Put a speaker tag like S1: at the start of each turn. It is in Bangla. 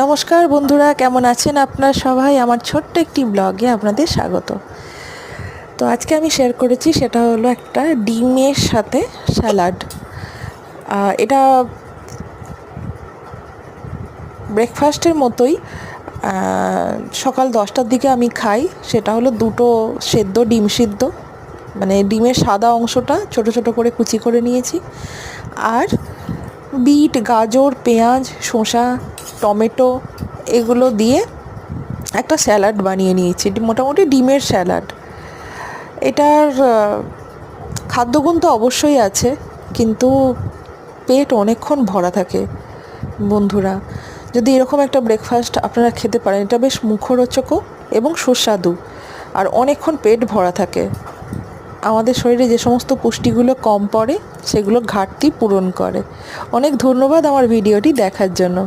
S1: নমস্কার বন্ধুরা, কেমন আছেন আপনারা সবাই? আমার ছোট্ট একটি ব্লগে আপনাদের স্বাগত। তো আজকে আমি শেয়ার করেছি, সেটা হলো একটা ডিমের সাথে স্যালাড। এটা ব্রেকফাস্টের মতোই। সকাল 10টার দিকে আমি খাই। সেটা হলো দুটো সেদ্ধ ডিম সিদ্ধ, মানে ডিমের সাদা অংশটা ছোট ছোট করে কুচি করে নিয়েছি, আর বিট, গাজর, পেঁয়াজ, শসা, টমেটো এগুলো দিয়ে একটা স্যালাড বানিয়ে নিয়েছি, মোটামুটি ডিমের স্যালাড। এটার খাদ্যগুণ তো অবশ্যই আছে, কিন্তু পেট অনেকক্ষণ ভরা থাকে। বন্ধুরা, যদি এরকম একটা ব্রেকফাস্ট আপনারা খেতে পারেন, এটা বেশ মুখরোচকও এবং সুস্বাদু, আর অনেকক্ষণ পেট ভরা থাকে। আমাদের শরীরে যে সমস্ত পুষ্টিগুলো কম পড়ে, সেগুলো ঘাটতি পূরণ করে। অনেক ধন্যবাদ আমার ভিডিওটি দেখার জন্য।